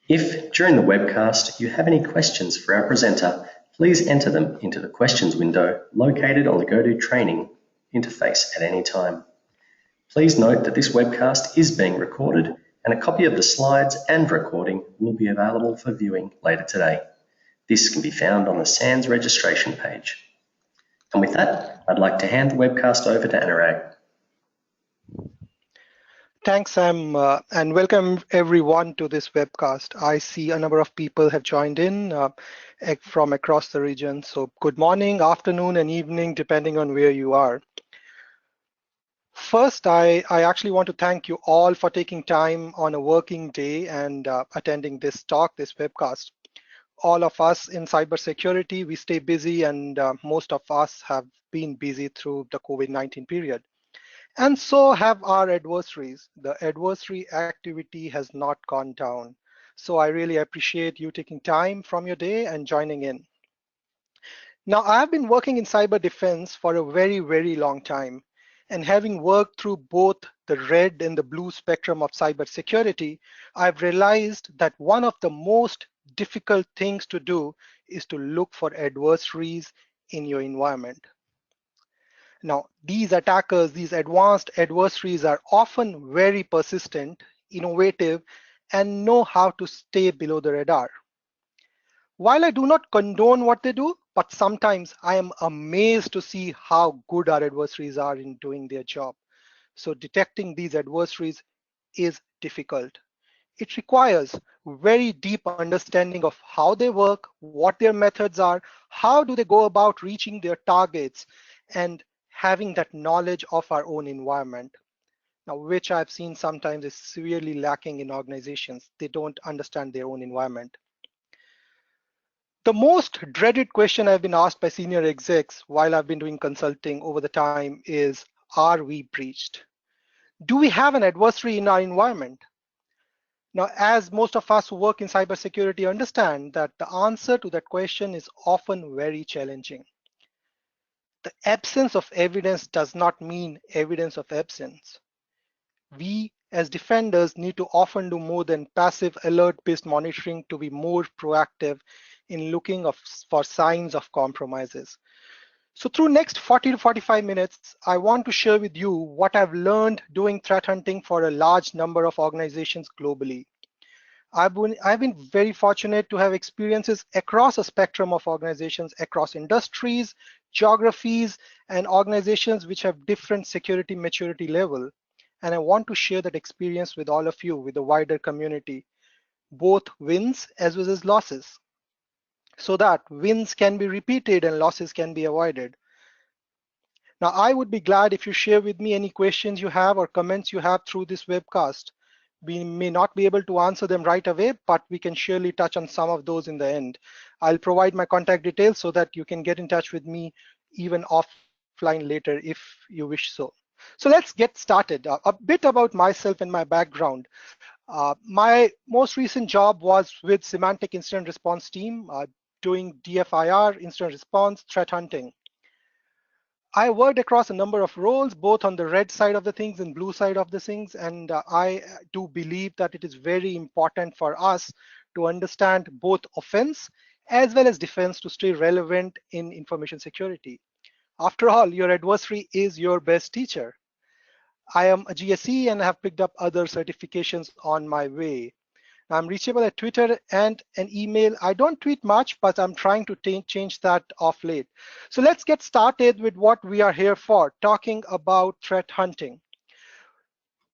If, during the webcast, you have any questions for our presenter, please enter them into the questions window located on the GoTo Training interface at any time. Please note that this webcast is being recorded and a copy of the slides and recording will be available for viewing later today. This can be found on the SANS registration page. And with that, I'd like to hand the webcast over to Anurag. Thanks, Sam, and welcome everyone to this webcast. I see a number of people have joined in from across the region. So good morning, afternoon, and evening, depending on where you are. First, I actually want to thank you all for taking time on a working day and attending this talk, this webcast. All of us in cybersecurity, we stay busy, and most of us have been busy through the COVID-19 period. And so have our adversaries. The adversary activity has not gone down. So I really appreciate you taking time from your day and joining in. Now, I've been working in cyber defense for a very, very long time. And having worked through both the red and the blue spectrum of cybersecurity, I've realized that one of the most difficult things to do is to look for adversaries in your environment. Now, these attackers, these advanced adversaries are often very persistent, innovative, and know how to stay below the radar. While I do not condone what they do, but sometimes I am amazed to see how good our adversaries are in doing their job. So detecting these adversaries is difficult. It requires very deep understanding of how they work, what their methods are, how do they go about reaching their targets, and having that knowledge of our own environment. Now, which I've seen sometimes is severely lacking in organizations. They don't understand their own environment. The most dreaded question I've been asked by senior execs while I've been doing consulting over the time is, are we breached? Do we have an adversary in our environment? Now, as most of us who work in cybersecurity understand that the answer to that question is often very challenging. The absence of evidence does not mean evidence of absence. We as defenders need to often do more than passive alert-based monitoring to be more proactive in looking for signs of compromises. So through next 40 to 45 minutes, I want to share with you what I've learned doing threat hunting for a large number of organizations globally. I've been very fortunate to have experiences across a spectrum of organizations, across industries, geographies, and organizations which have different security maturity level. And I want to share that experience with all of you, with the wider community, both wins as well as losses, so that wins can be repeated and losses can be avoided. Now, I would be glad if you share with me any questions you have or comments you have through this webcast. We may not be able to answer them right away, but we can surely touch on some of those in the end. I'll provide my contact details so that you can get in touch with me even offline later if you wish so. So let's get started. A bit about myself and my background. My most recent job was with Symantec Incident Response Team, doing DFIR, incident response, threat hunting. I worked across a number of roles, both on the red side of the things and blue side of the things, and I do believe that it is very important for us to understand both offense as well as defense to stay relevant in information security. After all, your adversary is your best teacher. I am a GSE and have picked up other certifications on my way. I'm reachable at Twitter and an email. I don't tweet much, but I'm trying to change that off late. So let's get started with what we are here for, talking about threat hunting.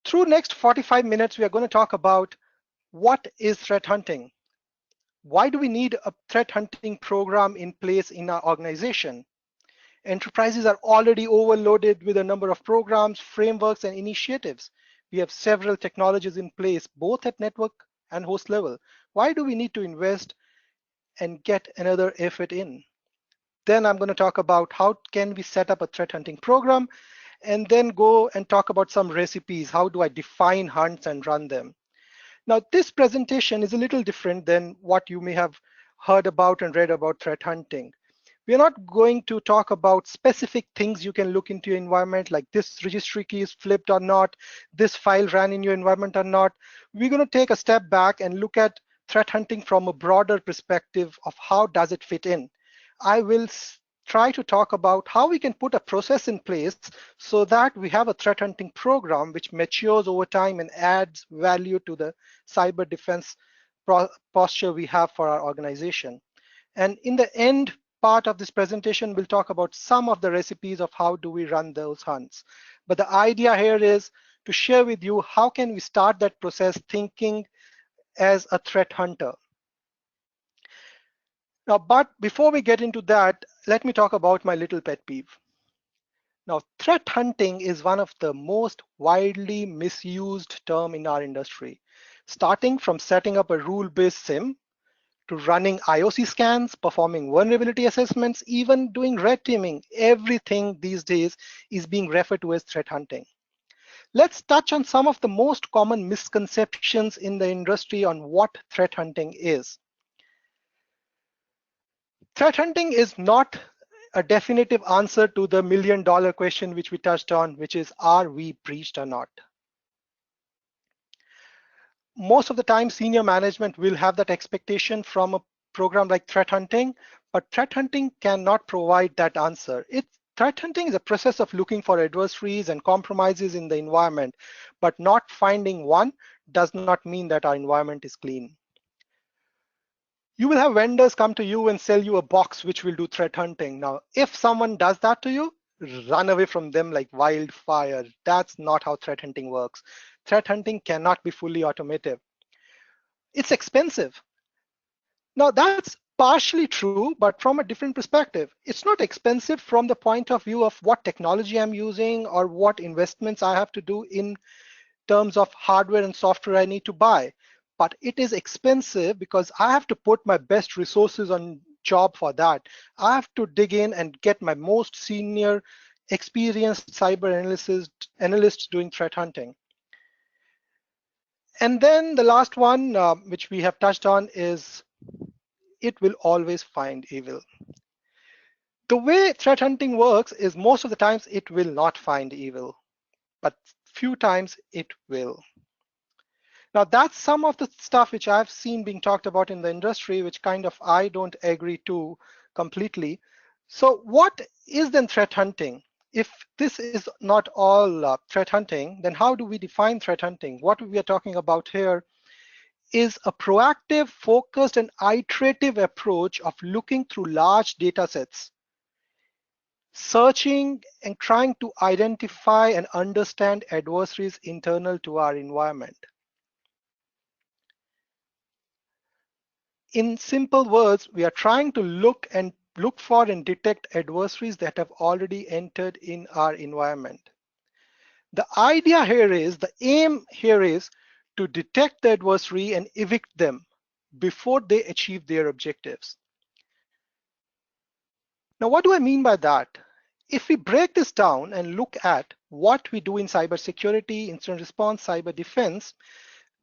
Through next 45 minutes, we are going to talk about what is threat hunting. Why do we need a threat hunting program in place in our organization? Enterprises are already overloaded with a number of programs, frameworks, and initiatives. We have several technologies in place, both at network and host level. Why do we need to invest and get another effort in? Then I'm going to talk about how can we set up a threat hunting program, and then go and talk about some recipes. How do I define hunts and run them? Now, this presentation is a little different than what you may have heard about and read about threat hunting. We're not going to talk about specific things you can look into your environment, like this registry key is flipped or not, this file ran in your environment or not. We're going to take a step back and look at threat hunting from a broader perspective of how does it fit in. I will try to talk about how we can put a process in place so that we have a threat hunting program which matures over time and adds value to the cyber defense posture we have for our organization. And in the end part of this presentation, we'll talk about some of the recipes of how do we run those hunts. But the idea here is to share with you how can we start that process thinking as a threat hunter. Now, but before we get into that, let me talk about my little pet peeve. Now, threat hunting is one of the most widely misused term in our industry, starting from setting up a rule-based SIM to running IOC scans, performing vulnerability assessments, even doing red teaming. Everything these days is being referred to as threat hunting. Let's touch on some of the most common misconceptions in the industry on what threat hunting is. Threat hunting is not a definitive answer to the million-dollar question which we touched on, which is, are we breached or not? Most of the time, senior management will have that expectation from a program like threat hunting, but threat hunting cannot provide that answer. Threat hunting is a process of looking for adversaries and compromises in the environment, but not finding one does not mean that our environment is clean. You will have vendors come to you and sell you a box which will do threat hunting. Now, if someone does that to you, run away from them like wildfire. That's not how threat hunting works. Threat hunting cannot be fully automated. It's expensive. Now, that's partially true, but from a different perspective. It's not expensive from the point of view of what technology I'm using or what investments I have to do in terms of hardware and software I need to buy. But it is expensive because I have to put my best resources on job for that. I have to dig in and get my most senior experienced cyber analysts doing threat hunting. And then the last one, which we have touched on, is it will always find evil. The way threat hunting works is most of the times it will not find evil, but few times it will. Now, that's some of the stuff which I've seen being talked about in the industry, which kind of I don't agree to completely. So what is then threat hunting? If this is not all threat hunting, then how do we define threat hunting? What we are talking about here is a proactive, focused, and iterative approach of looking through large data sets, searching and trying to identify and understand adversaries internal to our environment. In simple words, we are trying to look for and detect adversaries that have already entered in our environment. The idea here is, the aim here is to detect the adversary and evict them before they achieve their objectives. Now, what do I mean by that? If we break this down and look at what we do in cybersecurity, incident response, cyber defense,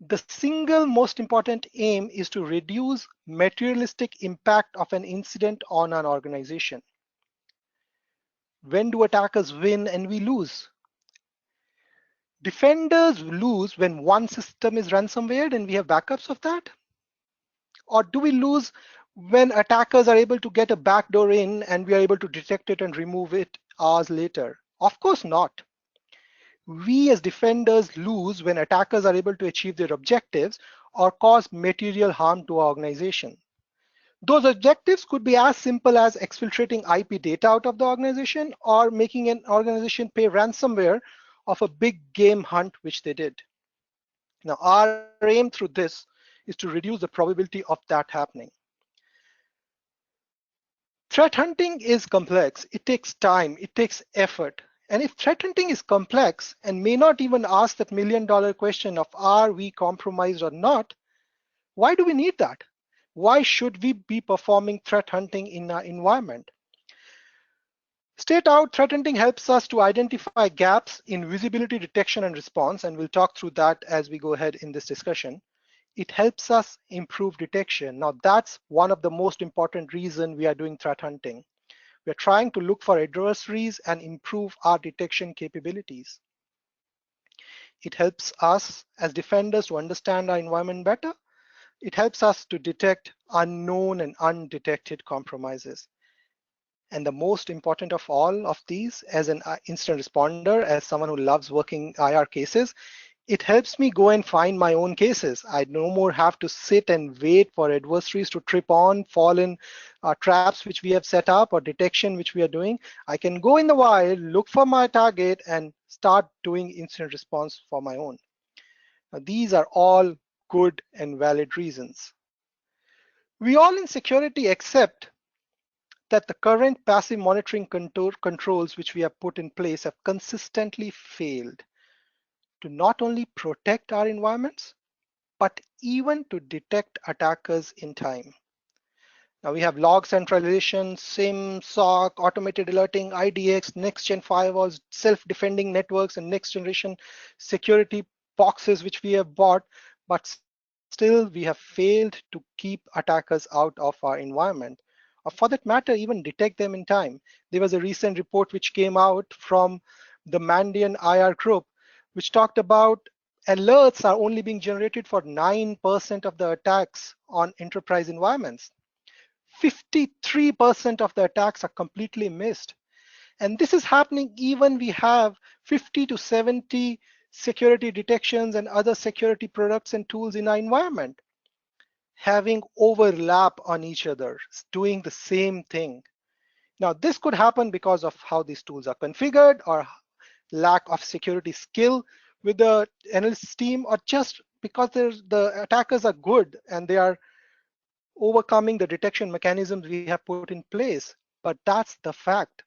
the single most important aim is to reduce materialistic impact of an incident on an organization. When do attackers win and we lose? Defenders lose when one system is ransomware and we have backups of that? Or do we lose when attackers are able to get a backdoor in and we are able to detect it and remove it hours later? Of course not. We as defenders lose when attackers are able to achieve their objectives or cause material harm to our organization. Those objectives could be as simple as exfiltrating IP data out of the organization or making an organization pay ransomware of a big game hunt, which they did. Now, our aim through this is to reduce the probability of that happening. Threat hunting is complex. It takes time, it takes effort. And if threat hunting is complex and may not even ask that million-dollar question of are we compromised or not, why do we need that? Why should we be performing threat hunting in our environment? Straight out, threat hunting helps us to identify gaps in visibility detection and response, and we'll talk through that as we go ahead in this discussion. It helps us improve detection. Now, that's one of the most important reasons we are doing threat hunting. We're trying to look for adversaries and improve our detection capabilities. It helps us as defenders to understand our environment better, It helps us to detect unknown and undetected compromises. And the most important of all of these, as an incident responder, as someone who loves working IR cases, it helps me go and find my own cases. I no more have to sit and wait for adversaries to trip on, fall in traps which we have set up, or detection which we are doing. I can go in the wild, look for my target, and start doing incident response for my own. Now, these are all good and valid reasons. We all in security accept that the current passive monitoring controls which we have put in place have consistently failed to not only protect our environments, but even to detect attackers in time. Now we have log centralization, SIM, SOC, automated alerting, IDX, next-gen firewalls, self-defending networks, and next-generation security boxes which we have bought, but still we have failed to keep attackers out of our environment, or for that matter, even detect them in time. There was a recent report which came out from the Mandian IR group, which talked about alerts are only being generated for 9% of the attacks on enterprise environments. 53% of the attacks are completely missed. And this is happening even we have 50 to 70 security detections and other security products and tools in our environment, having overlap on each other, doing the same thing. Now, this could happen because of how these tools are configured, or lack of security skill with the analysts team, or just because the attackers are good and they are overcoming the detection mechanisms we have put in place. But that's the fact.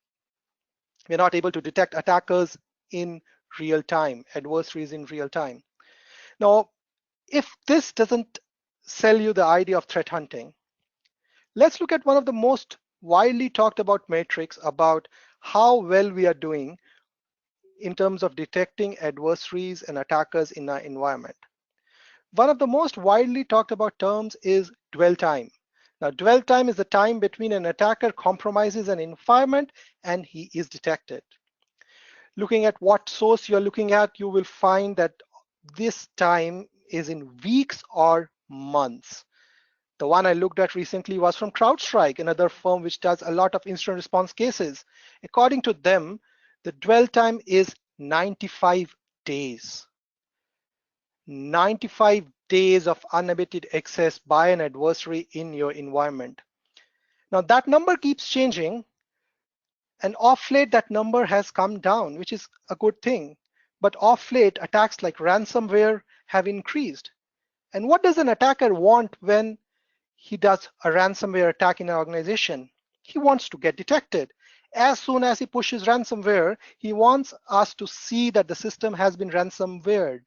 We're not able to detect attackers in real time, adversaries in real time. Now, if this doesn't sell you the idea of threat hunting, let's look at one of the most widely talked about metrics about how well we are doing in terms of detecting adversaries and attackers in our environment. One of the most widely talked about terms is dwell time. Now, dwell time is the time between an attacker compromises an environment and he is detected. Looking at what source you're looking at, you will find that this time is in weeks or months. The one I looked at recently was from CrowdStrike, another firm which does a lot of incident response cases. According to them, the dwell time is 95 days. 95 days of unabated access by an adversary in your environment. Now that number keeps changing, and off late that number has come down, which is a good thing. But off late, attacks like ransomware have increased. And what does an attacker want when he does a ransomware attack in an organization? He wants to get detected. As soon as he pushes ransomware, he wants us to see that the system has been ransomwared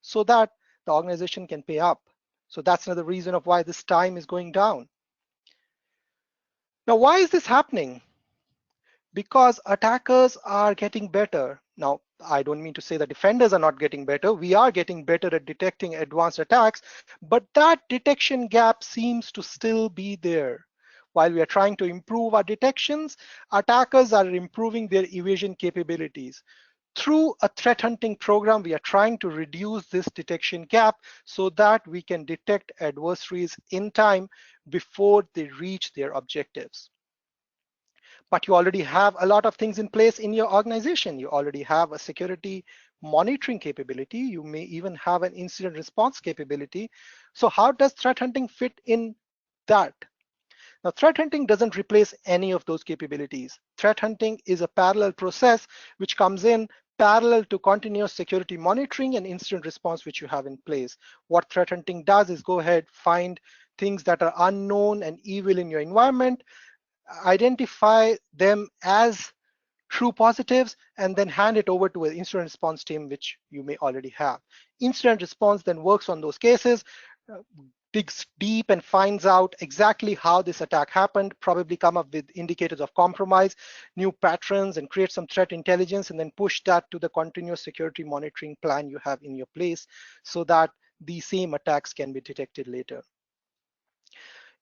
so that the organization can pay up. So that's another reason of why this time is going down. Now, why is this happening? Because attackers are getting better. Now, I don't mean to say that defenders are not getting better. We are getting better at detecting advanced attacks, but that detection gap seems to still be there. While we are trying to improve our detections, attackers are improving their evasion capabilities. Through a threat hunting program, we are trying to reduce this detection gap so that we can detect adversaries in time before they reach their objectives. But you already have a lot of things in place in your organization. You already have a security monitoring capability. You may even have an incident response capability. So how does threat hunting fit in that? Now, threat hunting doesn't replace any of those capabilities. Threat hunting is a parallel process which comes in parallel to continuous security monitoring and incident response which you have in place. What threat hunting does is go ahead, find things that are unknown and evil in your environment, identify them as true positives, and then hand it over to an incident response team, which you may already have. Incident response then works on those cases, digs deep and finds out exactly how this attack happened, probably come up with indicators of compromise, new patterns, and create some threat intelligence, and then push that to the continuous security monitoring plan you have in your place so that these same attacks can be detected later.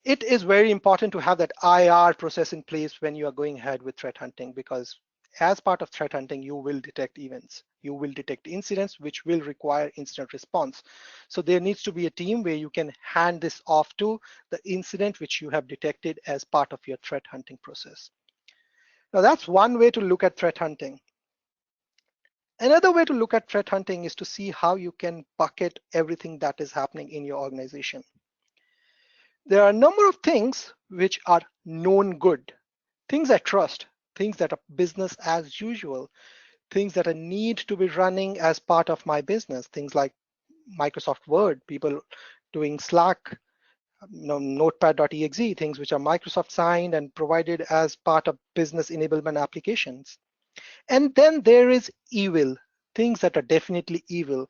It is very important to have that IR process in place when you are going ahead with threat hunting, because as part of threat hunting, you will detect events. You will detect incidents which will require incident response. So there needs to be a team where you can hand this off to the incident which you have detected as part of your threat hunting process. Now that's one way to look at threat hunting. Another way to look at threat hunting is to see how you can bucket everything that is happening in your organization. There are a number of things which are known good, things I trust, things that are business as usual, things that I need to be running as part of my business, things like Microsoft Word, people doing Slack, notepad.exe, things which are Microsoft signed and provided as part of business enablement applications. And then there is evil, things that are definitely evil.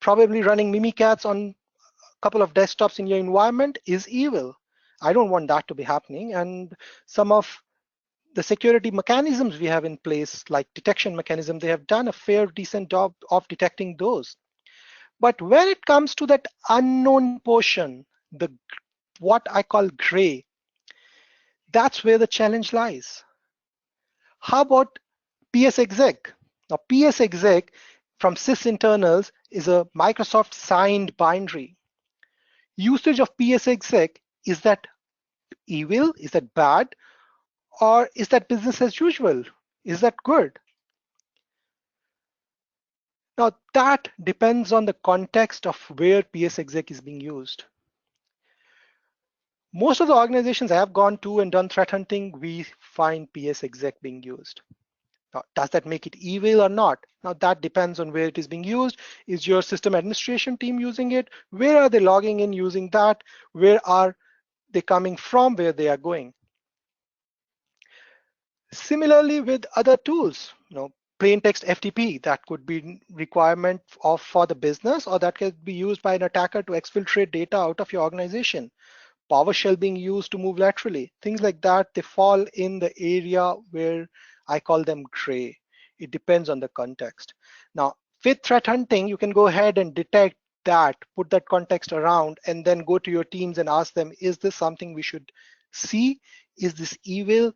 Probably running Mimikatz on a couple of desktops in your environment is evil. I don't want that to be happening. And some of the security mechanisms we have in place, like detection mechanism, they have done a fair, decent job of detecting those. But when it comes to that unknown portion, the what I call gray, that's where the challenge lies. How about PS exec? Now, PS exec from sys internals is a Microsoft signed binary. Usage of PS exec, is that evil? Is that bad? Or is that business as usual? Is that good? Now, that depends on the context of where PS exec is being used. Most of the organizations I have gone to and done threat hunting, we find PS exec being used. Now, does that make it evil or not? Now, that depends on where it is being used. Is your system administration team using it? Where are they logging in using that? Where are they coming from, where they are going? Similarly with other tools, plain text FTP, that could be requirement for the business, or that can be used by an attacker to exfiltrate data out of your organization. PowerShell being used to move laterally, things like that, they fall in the area where I call them gray. It depends on the context. Now, with threat hunting, you can go ahead and detect that, put that context around, and then go to your teams and ask them, is this something we should see? Is this evil?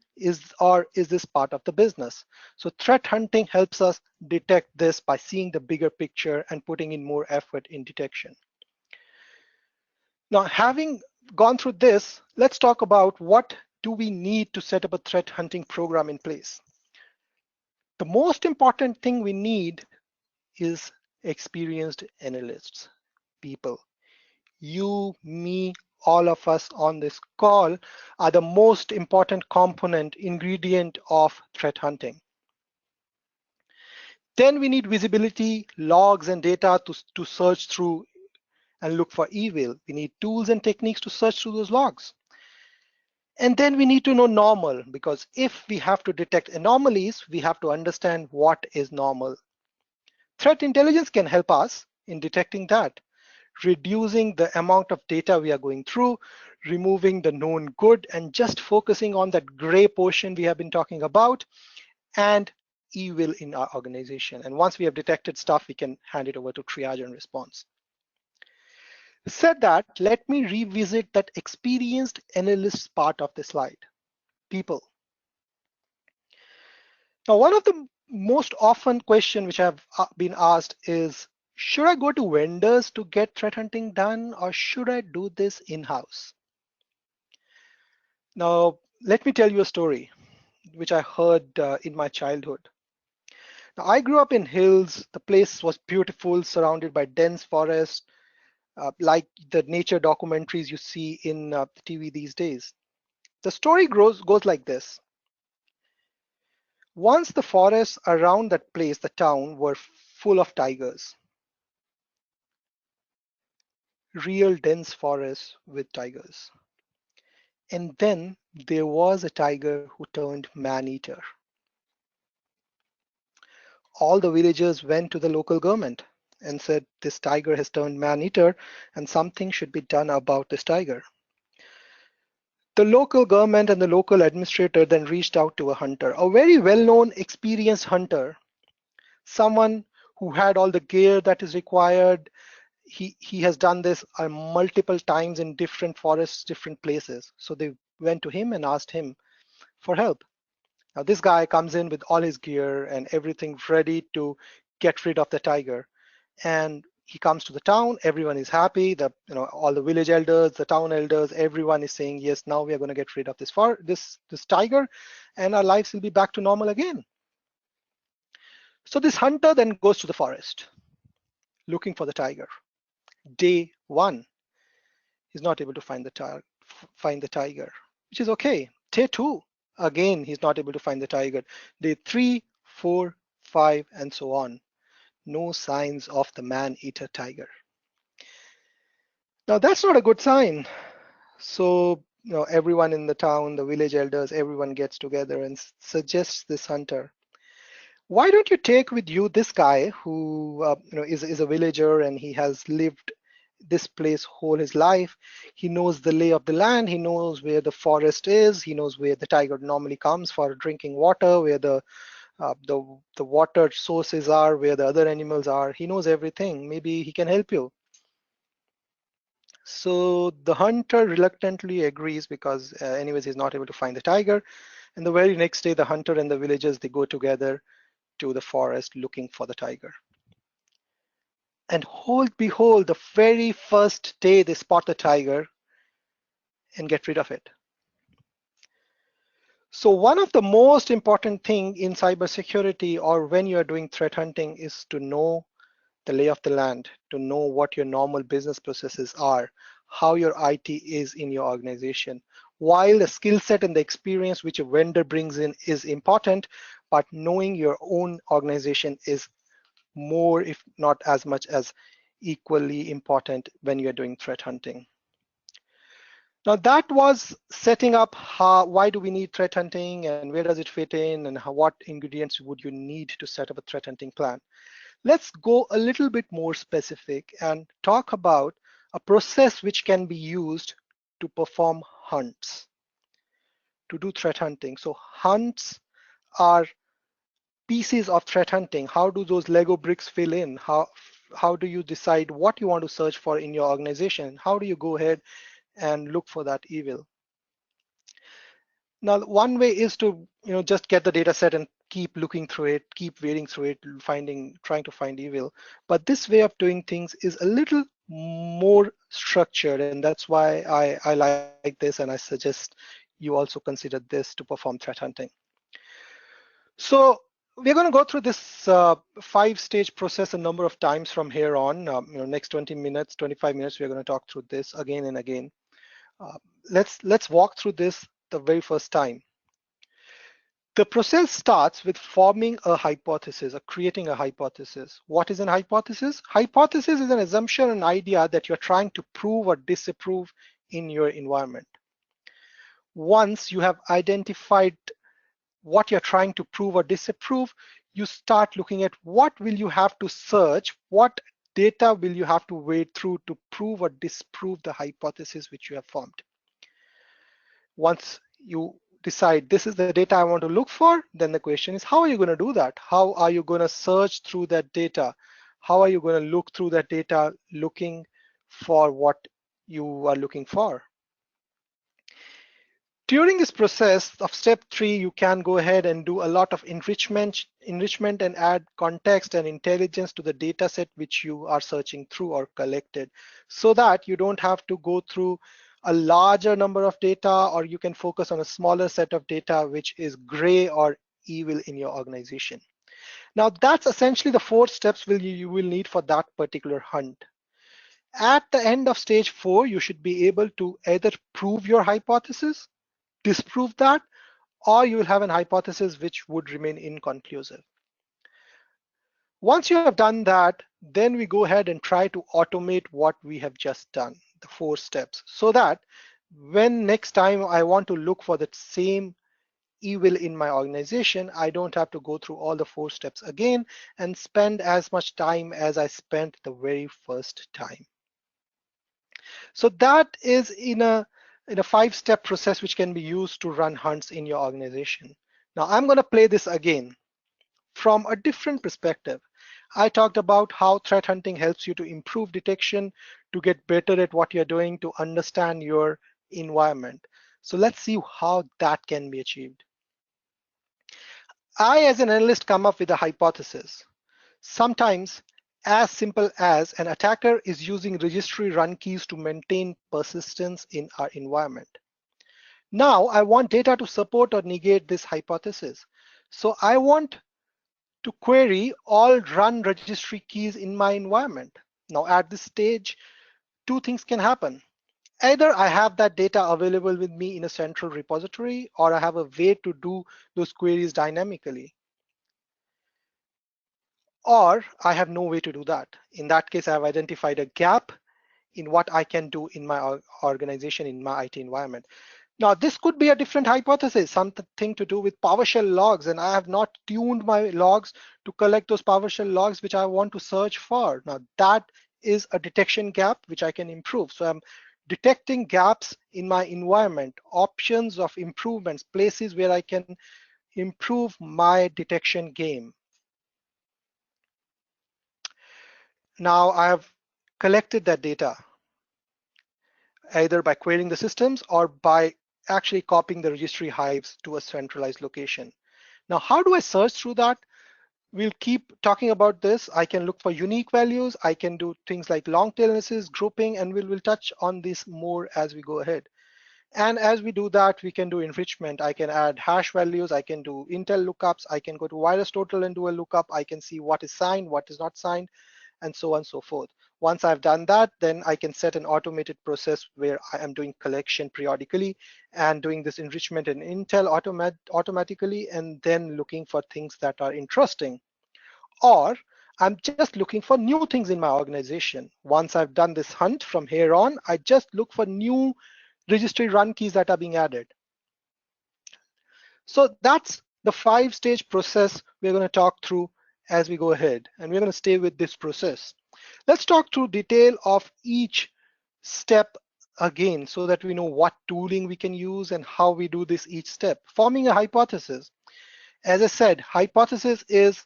Or is this part of the business? So threat hunting helps us detect this by seeing the bigger picture and putting in more effort in detection. Now, having gone through this, let's talk about what do we need to set up a threat hunting program in place. The most important thing we need is experienced analysts, people. You, me, all of us on this call are the most important component, ingredient of threat hunting. Then we need visibility, logs, and data to search through and look for evil. We need tools and techniques to search through those logs. And then we need to know normal, because if we have to detect anomalies, we have to understand what is normal. Threat intelligence can help us in detecting that, reducing the amount of data we are going through, removing the known good, and just focusing on that gray portion we have been talking about, and evil in our organization. And once we have detected stuff, we can hand it over to triage and response. Said that, let me revisit that experienced analyst part of the slide, people. Now, one of the most often question which have been asked is, should I go to vendors to get threat hunting done, or should I do this in-house? Now, let me tell you a story which I heard in my childhood. Now, I grew up in hills. The place was beautiful, surrounded by dense forest, like the nature documentaries you see in the TV these days. The story goes like this. Once the forests around that place, the town, were full of tigers. Real dense forests with tigers. And then there was a tiger who turned man-eater. All the villagers went to the local government and said, this tiger has turned man-eater and something should be done about this tiger. The local government and the local administrator then reached out to a hunter, a very well-known, experienced hunter, someone who had all the gear that is required. He has done this multiple times in different forests, different places. So they went to him and asked him for help. Now this guy comes in with all his gear and everything ready to get rid of the tiger. And he comes to the town, everyone is happy, all the village elders, the town elders, everyone is saying, yes, now we are going to get rid of this tiger and our lives will be back to normal again. So this hunter then goes to the forest looking for the tiger. Day 1, he's not able to find the tiger, which is okay. Day 2, again, he's not able to find the tiger. Day 3, 4, 5, and so on. No signs of the man-eater tiger. Now that's not a good sign. So everyone in the town, the village elders, everyone gets together and suggests this hunter, why don't you take with you this guy who is a villager and he has lived this place whole his life. He knows the lay of the land. He knows where the forest is. He knows where the tiger normally comes for drinking water, where the water sources are, where the other animals are. He knows everything. Maybe he can help you. So the hunter reluctantly agrees because anyways, he's not able to find the tiger. And the very next day, the hunter and the villagers, they go together to the forest looking for the tiger. And behold, the very first day they spot the tiger and get rid of it. So one of the most important thing in cybersecurity or when you're doing threat hunting is to know the lay of the land, to know what your normal business processes are, how your IT is in your organization. While the skill set and the experience which a vendor brings in is important, but knowing your own organization is more, if not as much as equally important when you're doing threat hunting. Now that was setting up why do we need threat hunting and where does it fit in and what ingredients would you need to set up a threat hunting plan. Let's go a little bit more specific and talk about a process which can be used to perform hunts, to do threat hunting. So hunts are pieces of threat hunting. How do those Lego bricks fill in? How do you decide what you want to search for in your organization? How do you go ahead and look for that evil? Now, one way is to just get the data set and keep looking through it, keep wading through it, trying to find evil. But this way of doing things is a little more structured, and that's why I like this, and I suggest you also consider this to perform threat hunting. So we're going to go through this 5-stage process a number of times from here on. Next 20 minutes, 25 minutes, we're going to talk through this again and again. Let's walk through this the very first time. The process starts with forming a hypothesis or creating a hypothesis. What is an hypothesis? Hypothesis is an assumption, an idea that you're trying to prove or disapprove in your environment. Once you have identified what you're trying to prove or disapprove, you start looking at what will you have to search, what data will you have to wade through to prove or disprove the hypothesis which you have formed. Once you decide this is the data I want to look for, then the question is, how are you going to do that? How are you going to search through that data? How are you going to look through that data looking for what you are looking for? During this process of step 3, you can go ahead and do a lot of enrichment and add context and intelligence to the data set which you are searching through or collected, so that you don't have to go through a larger number of data, or you can focus on a smaller set of data which is gray or evil in your organization. Now that's essentially the 4 steps you will need for that particular hunt. At the end of stage 4, you should be able to either prove your hypothesis, disprove that, or you will have an hypothesis which would remain inconclusive. Once you have done that, then we go ahead and try to automate what we have just done, the 4 steps, so that when next time I want to look for that same evil in my organization, I don't have to go through all the 4 steps again and spend as much time as I spent the very first time. So that is in a 5-step process which can be used to run hunts in your organization. Now I'm going to play this again from a different perspective. I talked about how threat hunting helps you to improve detection, to get better at what you're doing, to understand your environment. So let's see how that can be achieved. I, as an analyst, come up with a hypothesis. Sometimes as simple as an attacker is using registry run keys to maintain persistence in our environment. Now I want data to support or negate this hypothesis. So I want to query all run registry keys in my environment. Now at this stage, two things can happen. Either I have that data available with me in a central repository, or I have a way to do those queries dynamically. Or I have no way to do that. In that case, I have identified a gap in what I can do in my organization, in my IT environment. Now, this could be a different hypothesis, something to do with PowerShell logs, and I have not tuned my logs to collect those PowerShell logs which I want to search for. Now, that is a detection gap which I can improve. So I'm detecting gaps in my environment, options of improvements, places where I can improve my detection game. Now, I have collected that data either by querying the systems or by actually copying the registry hives to a centralized location. Now, how do I search through that? We'll keep talking about this. I can look for unique values. I can do things like long tail analysis, grouping, and we'll touch on this more as we go ahead. And as we do that, we can do enrichment. I can add hash values. I can do Intel lookups. I can go to VirusTotal and do a lookup. I can see what is signed, what is not signed, and so on and so forth. Once I've done that, then I can set an automated process where I am doing collection periodically and doing this enrichment in Intel automatically, and then looking for things that are interesting. Or I'm just looking for new things in my organization. Once I've done this hunt, from here on, I just look for new registry run keys that are being added. So that's the 5-stage process we're going to talk through as we go ahead, and we're going to stay with this process. Let's talk through detail of each step again so that we know what tooling we can use and how we do this each step. Forming a hypothesis. As I said, hypothesis is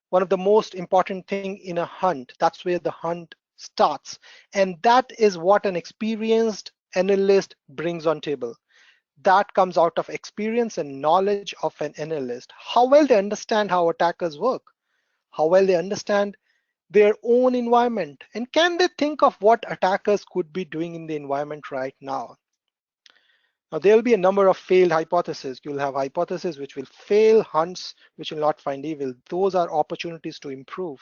one of the most important thing in a hunt. That's where the hunt starts. And that is what an experienced analyst brings on table. That comes out of experience and knowledge of an analyst. How well they understand how attackers work, how well they understand their own environment, and can they think of what attackers could be doing in the environment right now. Now, there will be a number of failed hypotheses. You'll have hypotheses which will fail, hunts which will not find evil. Those are opportunities to improve.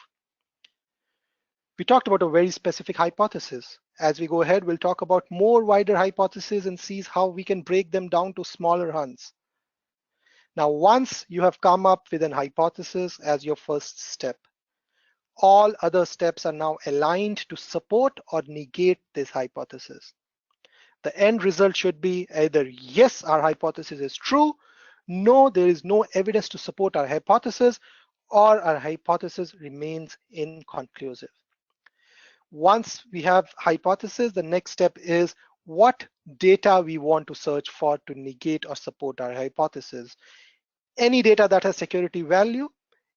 We talked about a very specific hypothesis. As we go ahead, we'll talk about more wider hypotheses and see how we can break them down to smaller hunts. Now, once you have come up with an hypothesis as your first step, all other steps are now aligned to support or negate this hypothesis. The end result should be either yes, our hypothesis is true, no, there is no evidence to support our hypothesis, or our hypothesis remains inconclusive. Once we have hypothesis, the next step is what data we want to search for to negate or support our hypothesis. Any data that has security value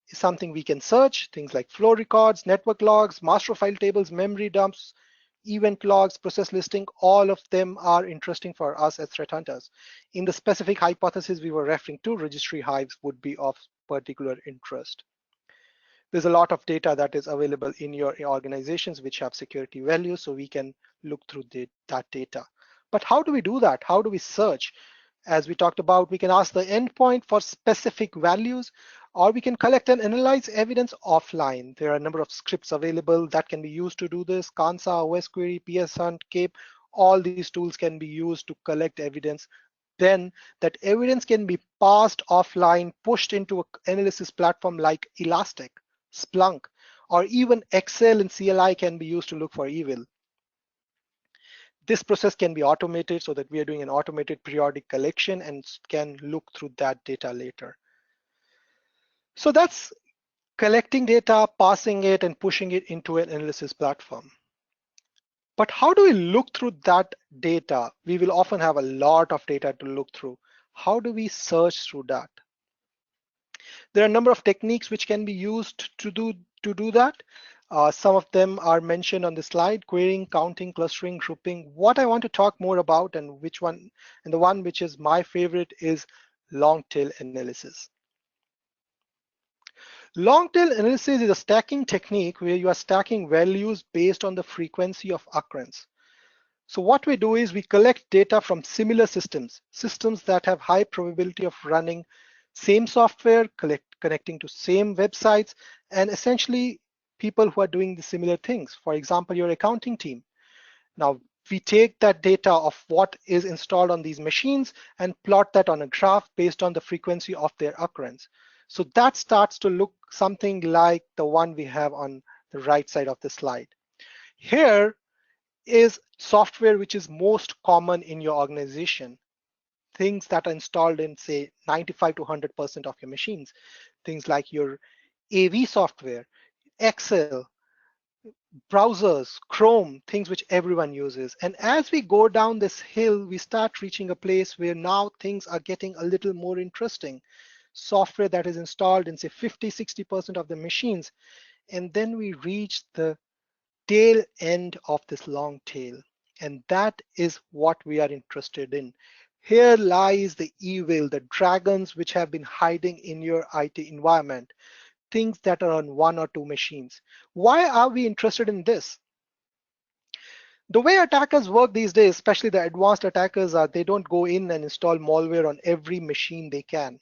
is something we can search, things like flow records, network logs, master file tables, memory dumps, event logs, process listing, all of them are interesting for us as threat hunters. In the specific hypothesis we were referring to, registry hives would be of particular interest. There's a lot of data that is available in your organizations which have security values, so we can look through that data. But how do we do that? How do we search? As we talked about, we can ask the endpoint for specific values, or we can collect and analyze evidence offline. There are a number of scripts available that can be used to do this. Kansa, OSQuery, PSHunt, Cape, all these tools can be used to collect evidence. Then that evidence can be passed offline, pushed into an analysis platform like Elastic, Splunk, or even Excel and CLI can be used to look for evil. This process can be automated so that we are doing an automated periodic collection and can look through that data later. So that's collecting data, passing it, and pushing it into an analysis platform. But how do we look through that data? We will often have a lot of data to look through. How do we search through that? There are a number of techniques which can be used to do that. Some of them are mentioned on the slide: querying, counting, clustering, grouping. What I want to talk more about, and the one which is my favorite, is long tail analysis. Long tail analysis is a stacking technique where you are stacking values based on the frequency of occurrence. So what we do is we collect data from similar systems, systems that have high probability of running same software, connecting to same websites, and essentially people who are doing the similar things. For example, your accounting team. Now, we take that data of what is installed on these machines and plot that on a graph based on the frequency of their occurrence. So that starts to look something like the one we have on the right side of the slide. Here is software which is most common in your organization, things that are installed in, say, 95 to 100% of your machines, things like your AV software, Excel, browsers, Chrome, things which everyone uses. And as we go down this hill, we start reaching a place where now things are getting a little more interesting. Software that is installed in, say, 50, 60% of the machines. And then we reach the tail end of this long tail. And that is what we are interested in. Here lies the evil, the dragons which have been hiding in your IT environment, things that are on one or two machines. Why are we interested in this? The way attackers work these days, especially the advanced attackers, are they don't go in and install malware on every machine they can.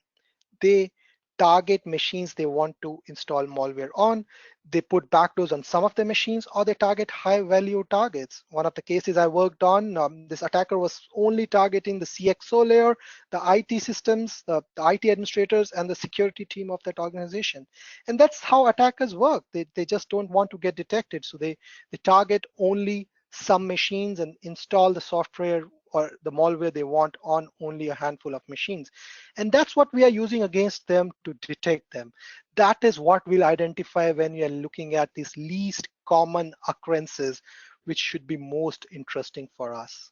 They target machines they want to install malware on. They put backdoors on some of the machines, or they target high value targets. One of the cases I worked on, this attacker was only targeting the CXO layer, the IT systems, the IT administrators, and the security team of that organization. And that's how attackers work. They just don't want to get detected. So they target only some machines and install the software or the malware they want on only a handful of machines. And that's what we are using against them to detect them. That is what we'll identify when we are looking at these least common occurrences, which should be most interesting for us.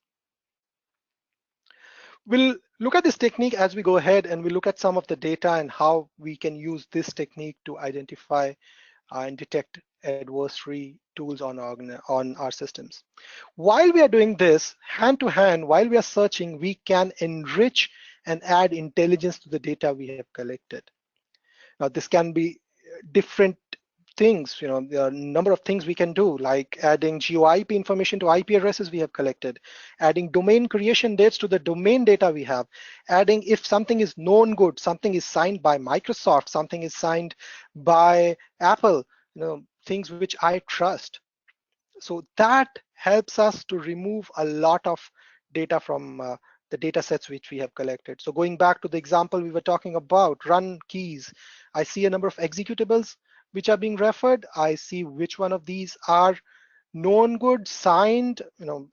We'll look at this technique as we go ahead, and we look at some of the data and how we can use this technique to identify and detect adversary tools on our systems. While we are doing this, hand to hand, while we are searching, we can enrich and add intelligence to the data we have collected. Now, this can be different things. There are a number of things we can do, like adding GeoIP information to IP addresses we have collected, adding domain creation dates to the domain data we have, adding if something is known good, something is signed by Microsoft, something is signed by Apple, things which I trust. So that helps us to remove a lot of data from the data sets which we have collected. So going back to the example we were talking about, run keys, I see a number of executables which are being referred. I see which one of these are known good, signed,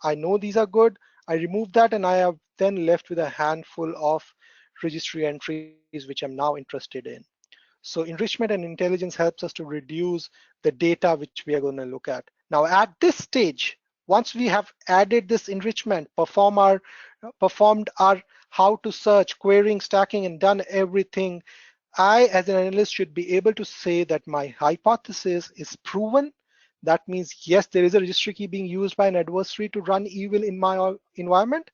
I know these are good. I remove that, and I have then left with a handful of registry entries which I'm now interested in. So enrichment and intelligence helps us to reduce the data which we are going to look at. Now at this stage, once we have added this enrichment, performed our how to search, querying, stacking, and done everything, I as an analyst should be able to say that my hypothesis is proven. That means yes, there is a registry key being used by an adversary to run evil in my environment.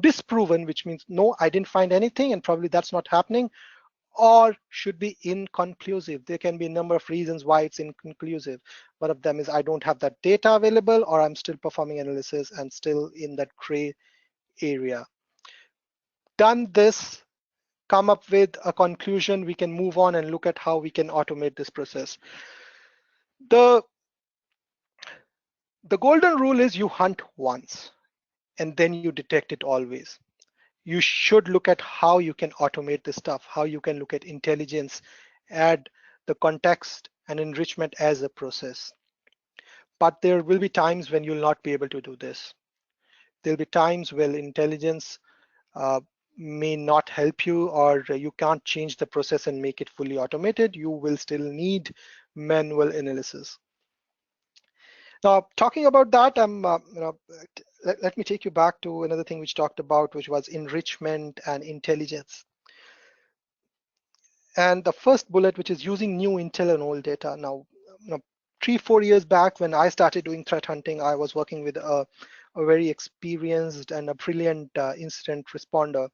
Disproven, which means no, I didn't find anything, and probably that's not happening. Or should be inconclusive. There can be a number of reasons why it's inconclusive. One of them is I don't have that data available, or I'm still performing analysis and still in that gray area. Done this, come up with a conclusion, we can move on and look at how we can automate this process. The golden rule is you hunt once and then you detect it always. You should look at how you can automate this stuff, how you can look at intelligence, add the context and enrichment as a process. But there will be times when you'll not be able to do this. There'll be times when intelligence may not help you, or you can't change the process and make it fully automated. You will still need manual analysis. Now, talking about that, let me take you back to another thing which talked about, which was enrichment and intelligence. And the first bullet, which is using new intel and old data. Now, 3-4 years back, when I started doing threat hunting, I was working with a very experienced and a brilliant incident responder.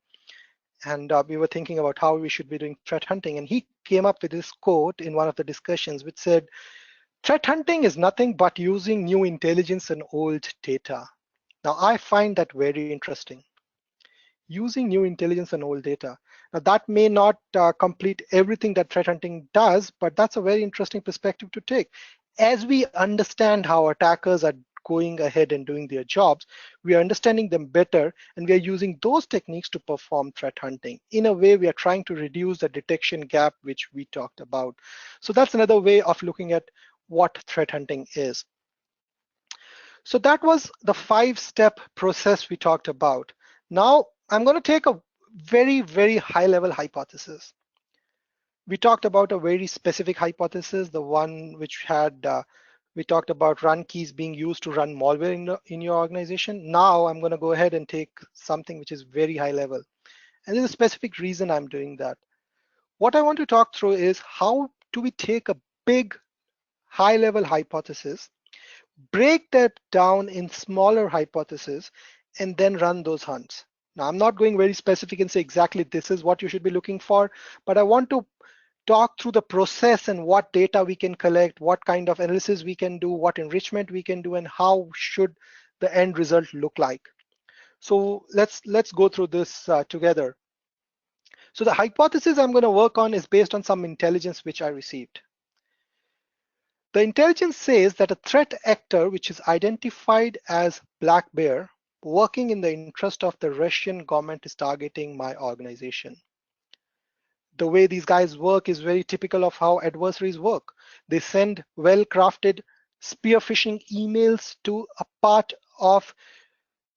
and we were thinking about how we should be doing threat hunting. And he came up with this quote in one of the discussions, which said, "Threat hunting is nothing but using new intelligence and old data." Now, I find that very interesting. Using new intelligence and old data. Now, that may not complete everything that threat hunting does, but that's a very interesting perspective to take. As we understand how attackers are going ahead and doing their jobs, we are understanding them better, and we are using those techniques to perform threat hunting. In a way, we are trying to reduce the detection gap, which we talked about. So that's another way of looking at what threat hunting is. So that was the 5-step process we talked about. Now I'm going to take a very, very high level hypothesis. We talked about a very specific hypothesis, the one which had, we talked about run keys being used to run malware in your organization. Now I'm going to go ahead and take something which is very high level. And there's a specific reason I'm doing that. What I want to talk through is how do we take a big high level hypothesis, break that down in smaller hypotheses, and then run those hunts. Now, I'm not going very specific and say exactly this is what you should be looking for, but I want to talk through the process and what data we can collect, what kind of analysis we can do, what enrichment we can do, and how should the end result look like. So let's go through this together. So the hypothesis I'm going to work on is based on some intelligence which I received. The intelligence says that a threat actor, which is identified as Black Bear, working in the interest of the Russian government, is targeting my organization. The way these guys work is very typical of how adversaries work. They send well-crafted spear phishing emails to a part of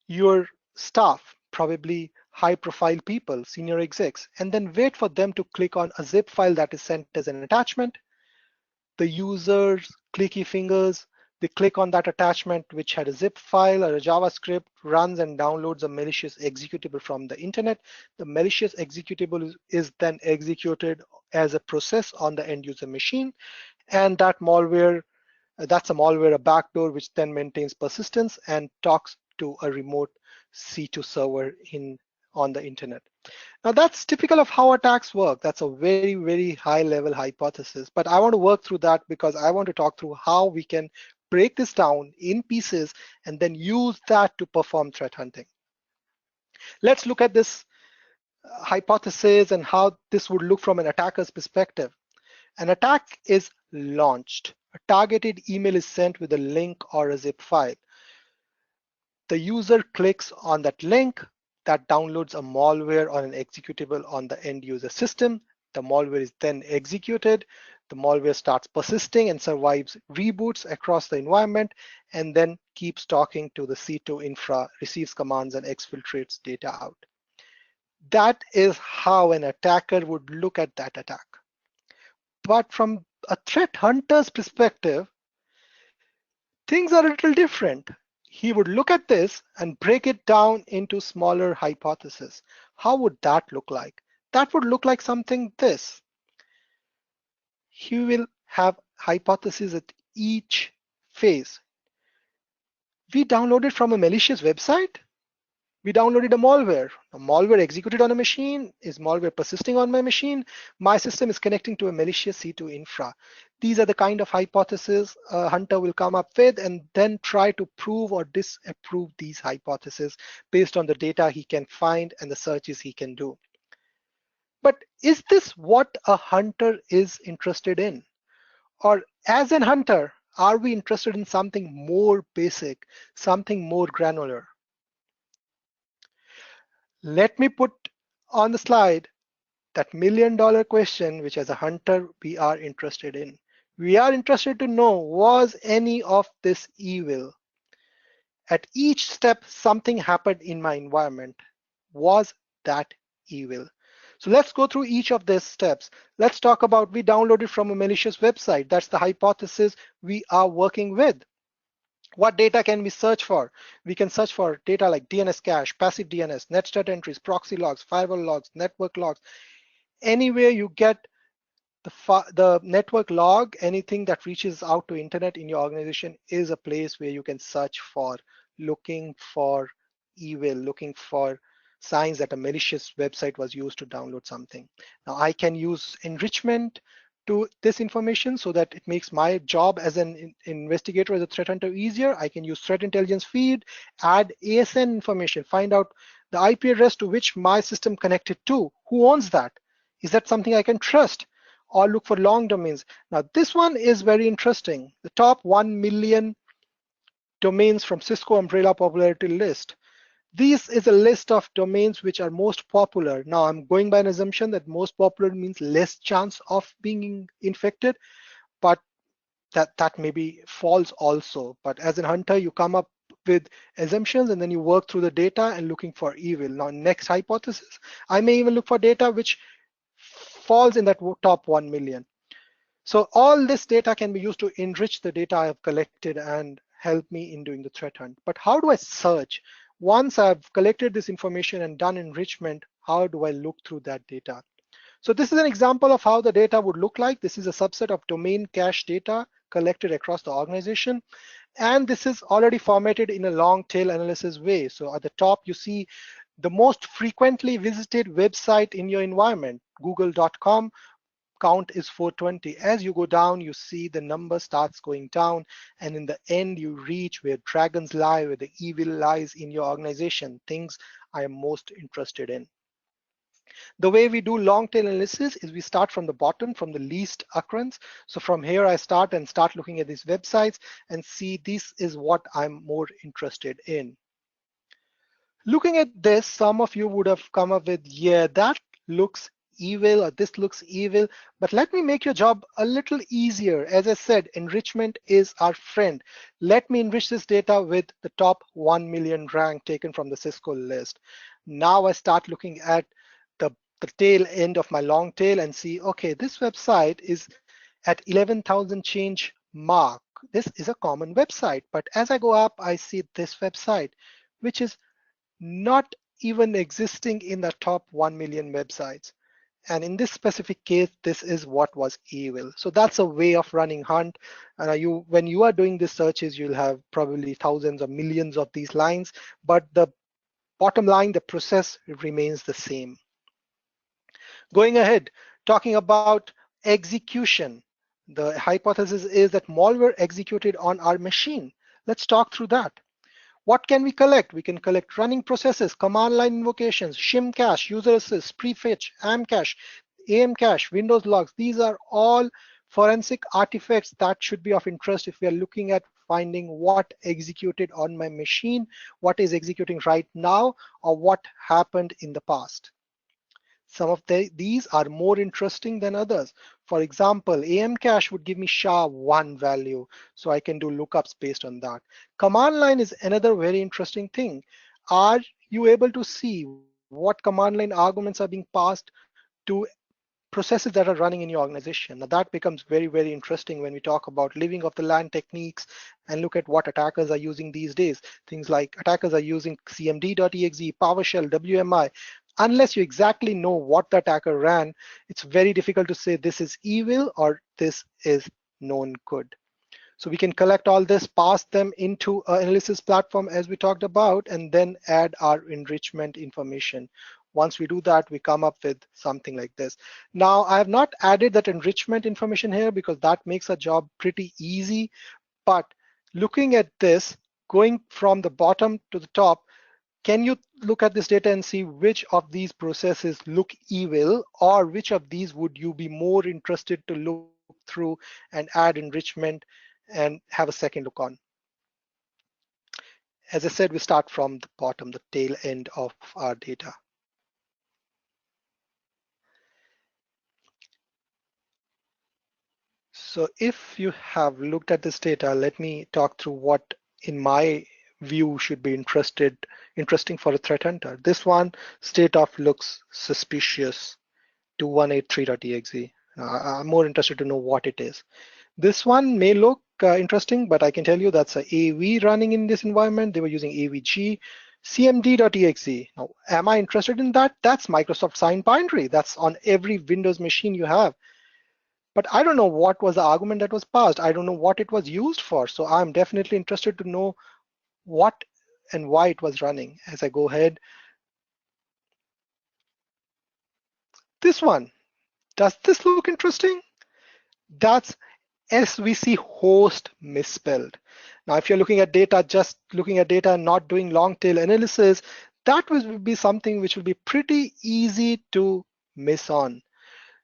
your staff, probably high-profile people, senior execs, and then wait for them to click on a zip file that is sent as an attachment. The users, clicky fingers, they click on that attachment which had a zip file or a JavaScript, runs and downloads a malicious executable from the internet. The malicious executable is then executed as a process on the end user machine, and that malware, that's a malware, a backdoor, which then maintains persistence and talks to a remote C2 server on the internet. Now that's typical of how attacks work. That's a very, very high level hypothesis, but I want to work through that because I want to talk through how we can break this down in pieces and then use that to perform threat hunting. Let's look at this hypothesis and how this would look from an attacker's perspective. An attack is launched. A targeted email is sent with a link or a zip file. The user clicks on that link, that downloads a malware or an executable on the end user system. The malware is then executed. The malware starts persisting and survives reboots across the environment, and then keeps talking to the C2 infra, receives commands and exfiltrates data out. That is how an attacker would look at that attack. But from a threat hunter's perspective, things are a little different. He would look at this and break it down into smaller hypotheses. How would that look like? That would look like something this. He will have hypotheses at each phase. We downloaded from a malicious website. We downloaded a malware. A malware executed on a machine. Is malware persisting on my machine? My system is connecting to a malicious C2 infra. These are the kind of hypotheses a hunter will come up with and then try to prove or disapprove these hypotheses based on the data he can find and the searches he can do. But is this what a hunter is interested in? Or as an hunter, are we interested in something more basic, something more granular? Let me put on the slide that $1,000,000 question, which as a hunter we are interested in. We are interested to know, was any of this evil? At each step, something happened in my environment. Was that evil? So let's go through each of these steps. Let's talk about we downloaded from a malicious website. That's the hypothesis we are working with. What data can we search for? We can search for data like DNS cache, passive DNS, netstat entries, proxy logs, firewall logs, network logs. Anywhere you get the network log, anything that reaches out to internet in your organization is a place where you can search for, looking for evil, looking for signs that a malicious website was used to download something. Now I can use enrichment to this information so that it makes my job as an investigator, as a threat hunter, easier. I can use threat intelligence feed, add ASN information, find out the IP address to which my system connected to. Who owns that? Is that something I can trust? Or look for long domains. Now this one is very interesting. The top 1 million domains from Cisco Umbrella Popularity List. This is a list of domains which are most popular. Now I'm going by an assumption that most popular means less chance of being infected, but that may be false also. But as a hunter, you come up with assumptions and then you work through the data and looking for evil. Now next hypothesis, I may even look for data which falls in that top 1 million. So all this data can be used to enrich the data I have collected and help me in doing the threat hunt. But how do I search? Once I've collected this information and done enrichment, how do I look through that data? So this is an example of how the data would look like. This is a subset of domain cache data collected across the organization. And this is already formatted in a long tail analysis way. So at the top, you see the most frequently visited website in your environment, google.com. Count is 420. As you go down, you see the number starts going down, and in the end you reach where dragons lie, where the evil lies in your organization, things I am most interested in. The way we do long tail analysis is we start from the bottom, from the least occurrence. So from here I start looking at these websites and see this is what I'm more interested in. Looking at this, some of you would have come up with, yeah, that looks evil, or this looks evil, but let me make your job a little easier. As I said, enrichment is our friend. Let me enrich this data with the top 1 million rank taken from the Cisco list. Now I start looking at the tail end of my long tail and see, okay, this website is at 11,000 change mark. This is a common website, but as I go up, I see this website, which is not even existing in the top 1 million websites. And in this specific case, this is what was evil. So that's a way of running hunt. And when you are doing these searches, you'll have probably thousands or millions of these lines, but the bottom line, the process remains the same. Going ahead, talking about execution. The hypothesis is that malware executed on our machine. Let's talk through that. What can we collect? We can collect running processes, command line invocations, shim cache, user assist, prefetch, am cache, am cache, Windows logs. These are all forensic artifacts that should be of interest if we are looking at finding what executed on my machine, what is executing right now, or what happened in the past. Some of these are more interesting than others. For example, AM cache would give me SHA-1 value, so I can do lookups based on that. Command line is another very interesting thing. Are you able to see what command line arguments are being passed to processes that are running in your organization? Now that becomes very, very interesting when we talk about living off the land techniques and look at what attackers are using these days. Things like attackers are using cmd.exe, PowerShell, WMI. Unless you exactly know what the attacker ran, it's very difficult to say this is evil or this is known good. So we can collect all this, pass them into an analysis platform as we talked about, and then add our enrichment information. Once we do that, we come up with something like this. Now, I have not added that enrichment information here because that makes our job pretty easy. But looking at this, going from the bottom to the top, can you look at this data and see which of these processes look evil, or which of these would you be more interested to look through and add enrichment and have a second look on? As I said, we start from the bottom, the tail end of our data. So if you have looked at this data, let me talk through what in my view should be interesting for a threat hunter. This one, state of looks suspicious, 2183.exe. I'm more interested to know what it is. This one may look interesting, but I can tell you that's a AV running in this environment. They were using AVG. cmd.exe. Now, am I interested in that? That's Microsoft signed binary. That's on every Windows machine you have. But I don't know what was the argument that was passed. I don't know what it was used for. So I'm definitely interested to know what and why it was running. As I go ahead, This one, does this look interesting? That's SVC host misspelled. Now, if you're looking at data, just looking at data and not doing long tail analysis, that will be something which will be pretty easy to miss on.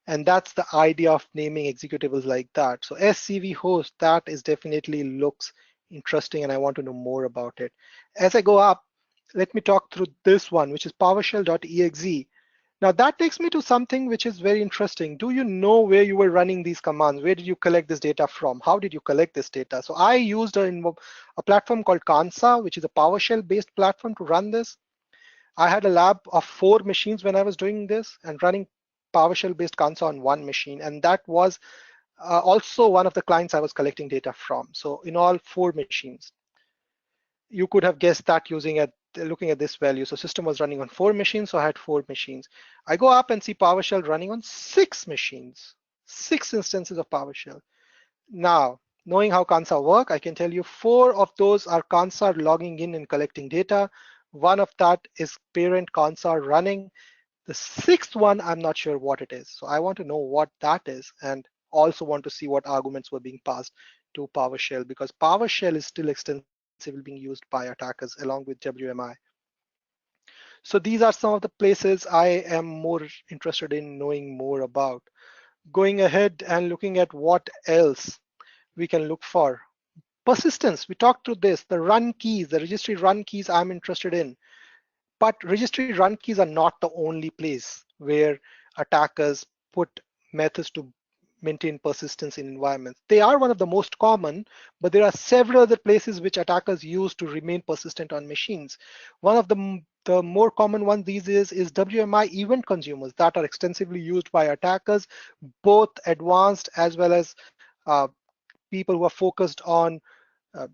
And that's the idea of naming executables like that. So SCV host, that is definitely looks interesting and I want to know more about it. As I go up, let me talk through this one, which is PowerShell.exe. Now that takes me to something which is very interesting. Do you know where you were running these commands? Where did you collect this data from? How did you collect this data? So I used a platform called Kansa, which is a PowerShell based platform to run this. I had a lab of 4 machines when I was doing this and running PowerShell based Kansa on 1 machine. And that was also one of the clients I was collecting data from. So in all 4 machines. You could have guessed that looking at this value. So system was running on 4 machines, so I had 4 machines. I go up and see PowerShell running on 6 machines, 6 instances of PowerShell. Now, knowing how Kansa work, I can tell you 4 of those are Kansa logging in and collecting data. 1 of that is parent Kansa running. The 6th one, I'm not sure what it is. So I want to know what that is and also want to see what arguments were being passed to PowerShell because PowerShell is still extensively being used by attackers along with WMI. So these are some of the places I am more interested in knowing more about. Going ahead and looking at what else we can look for. Persistence, we talked through this, the run keys, the registry run keys I'm interested in. But registry run keys are not the only place where attackers put methods to maintain persistence in environments. They are one of the most common, but there are several other places which attackers use to remain persistent on machines. One of the more common one these days is WMI event consumers that are extensively used by attackers, both advanced as well as people who are focused on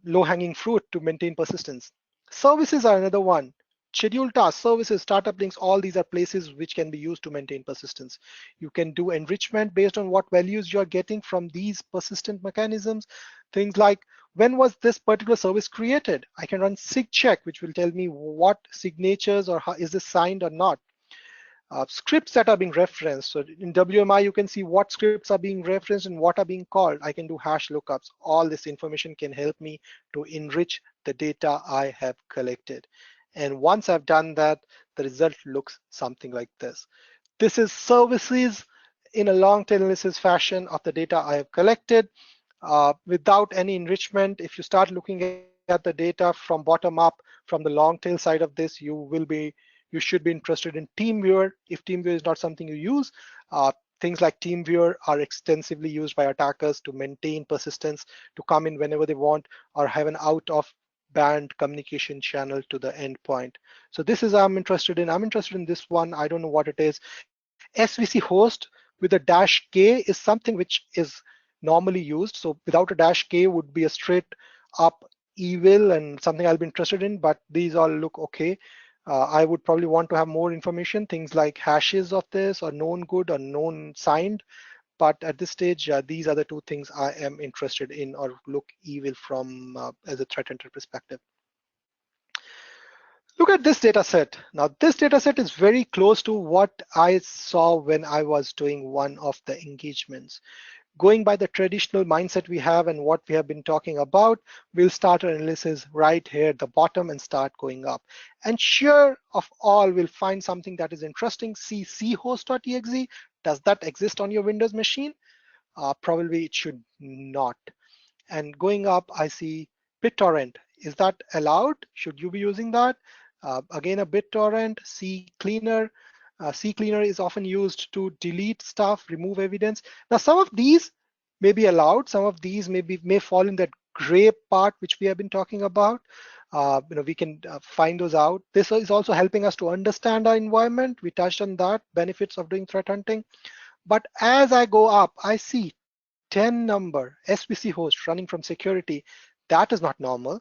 low-hanging fruit to maintain persistence. Services are another one. Scheduled tasks, services, startup links, all these are places which can be used to maintain persistence. You can do enrichment based on what values you're getting from these persistent mechanisms. Things like, when was this particular service created? I can run sig check, which will tell me what signatures or how is this signed or not. Scripts that are being referenced. So in WMI, you can see what scripts are being referenced and what are being called. I can do hash lookups. All this information can help me to enrich the data I have collected. And once I've done that, the result looks something like this. This is services in a long tail analysis fashion of the data I have collected without any enrichment. If you start looking at the data from bottom up, from the long tail side of this, you should be interested in TeamViewer. If TeamViewer is not something you use, things like TeamViewer are extensively used by attackers to maintain persistence, to come in whenever they want, or have an out of band communication channel to the endpoint. So this is I'm interested in. I'm interested in this one. I don't know what it is. SVC host with a -k is something which is normally used. So without a -k would be a straight up evil and something I'll be interested in, but these all look okay. I would probably want to have more information, things like hashes of this or known good or known signed. But at this stage, these are the 2 things I am interested in or look evil from as a threat hunter perspective. Look at this data set. Now, this data set is very close to what I saw when I was doing one of the engagements. Going by the traditional mindset we have and what we have been talking about, we'll start our analysis right here at the bottom and start going up. And sure of all, we'll find something that is interesting. See chost.exe. Does that exist on your Windows machine? Probably it should not. And going up, I see BitTorrent. Is that allowed? Should you be using that? Again, a BitTorrent, CCleaner. CCleaner is often used to delete stuff, remove evidence. Now, some of these may be allowed. Some of these may fall in that gray part which we have been talking about. We can find those out. This is also helping us to understand our environment. We touched on that, benefits of doing threat hunting. But as I go up, I see 10 number SVC host running from security. That is not normal.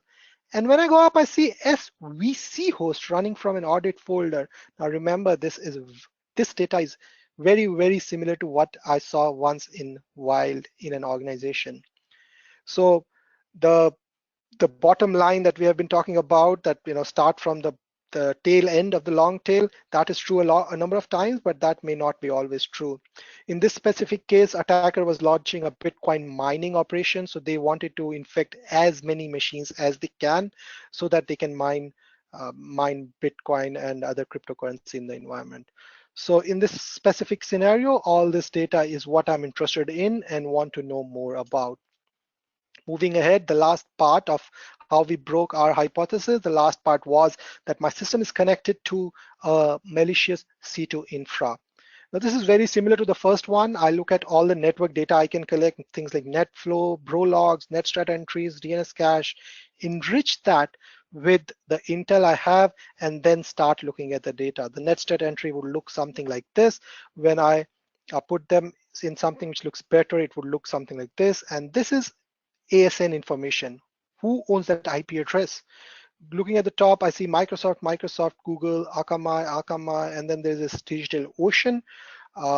And when I go up, I see SVC host running from an audit folder. Now remember, this data is very, very similar to what I saw once in wild in an organization. So the bottom line that we have been talking about, that start from the the tail end of the long tail. That is true a number of times, but that may not be always true. In this specific case, attacker was launching a Bitcoin mining operation, so they wanted to infect as many machines as they can so that they can mine Bitcoin and other cryptocurrency in the environment. So in this specific scenario, all this data is what I'm interested in and want to know more about. Moving ahead, the last part of how we broke our hypothesis, the last part was that my system is connected to a malicious C2 infra. Now, this is very similar to the first one. I look at all the network data I can collect, things like net flow, bro logs, netstrat entries, DNS cache, enrich that with the intel I have, and then start looking at the data. The netstrat entry would look something like this. When I put them in something which looks better, it would look something like this. And this is ASN information. Who owns that IP address? Looking at the top, I see Microsoft, Google, Akamai, and then there's this DigitalOcean.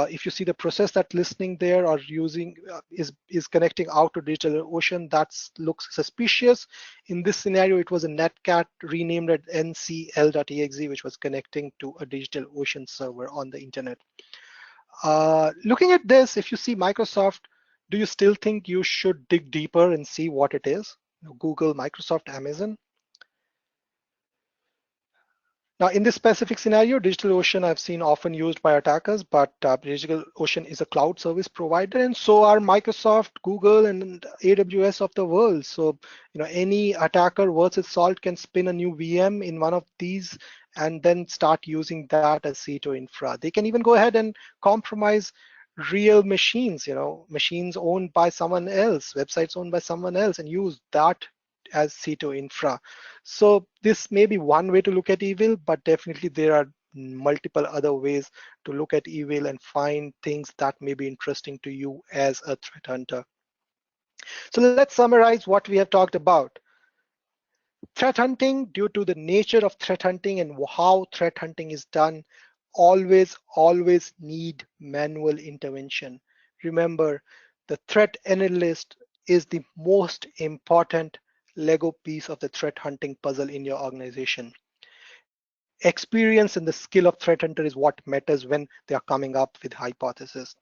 If you see the process that's listening there or using is connecting out to DigitalOcean, that looks suspicious. In this scenario, it was a netcat renamed at ncl.exe, which was connecting to a DigitalOcean server on the internet. Looking at this, if you see Microsoft, do you still think you should dig deeper and see what it is? Google, Microsoft, Amazon. Now, in this specific scenario, DigitalOcean I've seen often used by attackers, but DigitalOcean is a cloud service provider, and so are Microsoft, Google, and AWS of the world. So, any attacker worth its salt can spin a new VM in one of these and then start using that as C2 infra. They can even go ahead and compromise real machines, machines owned by someone else, websites owned by someone else, and use that as C2 infra. So this may be one way to look at evil, but definitely there are multiple other ways to look at evil and find things that may be interesting to you as a threat hunter. So let's summarize what we have talked about. Threat hunting, due to the nature of threat hunting and how threat hunting is done, always need manual intervention. Remember, the threat analyst is the most important Lego piece of the threat hunting puzzle in your organization. Experience and the skill of threat hunter is what matters when they are coming up with hypotheses.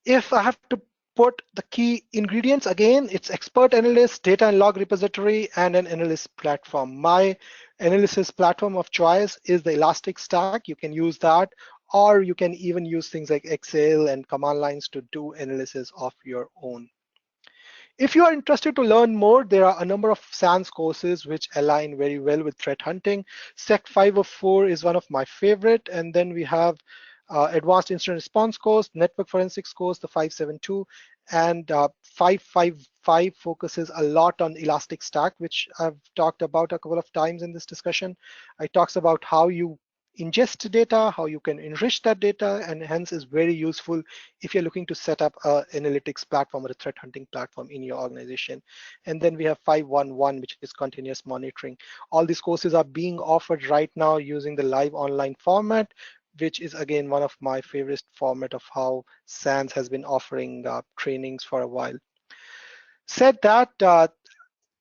If I have to put the key ingredients, again, it's expert analyst, data and log repository, and an analyst platform. My analysis platform of choice is the Elastic Stack. You can use that, or you can even use things like Excel and command lines to do analysis of your own. If you are interested to learn more, there are a number of SANS courses which align very well with threat hunting. SEC 504 is one of my favorite, and then we have Advanced Incident Response course, Network Forensics course, the 572, and 555 focuses a lot on Elastic Stack, which I've talked about a couple of times in this discussion. It talks about how you ingest data, how you can enrich that data, and hence is very useful if you're looking to set up an analytics platform or a threat hunting platform in your organization. And then we have 511, which is continuous monitoring. All these courses are being offered right now using the live online format, which is again one of my favorite format of how SANS has been offering trainings for a while. Said that,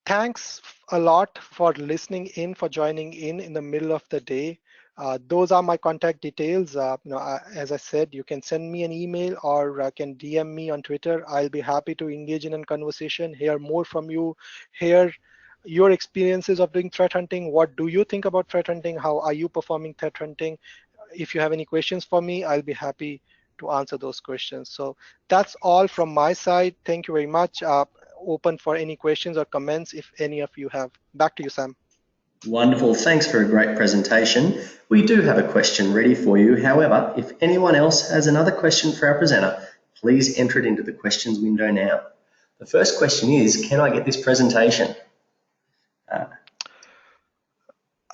thanks a lot for listening in, for joining in the middle of the day. Those are my contact details. As I said, you can send me an email or can DM me on Twitter. I'll be happy to engage in a conversation, hear more from you, hear your experiences of doing threat hunting. What do you think about threat hunting? How are you performing threat hunting? If you have any questions for me, I'll be happy to answer those questions. So that's all from my side. Thank you very much. Open for any questions or comments if any of you have. Back to you, Sam. Wonderful. Thanks for a great presentation. We do have a question ready for you. However, if anyone else has another question for our presenter, please enter it into the questions window now. The first question is, can I get this presentation?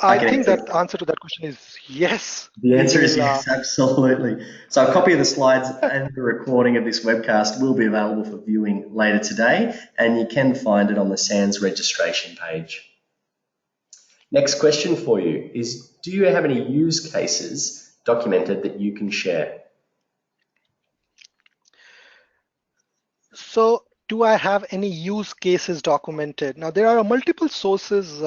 I think that answer to that question is yes. The answer is yes, absolutely. So a copy of the slides and the recording of this webcast will be available for viewing later today, and you can find it on the SANS registration page. Next question for you is, do you have any use cases documented that you can share? So do I have any use cases documented? Now, there are multiple sources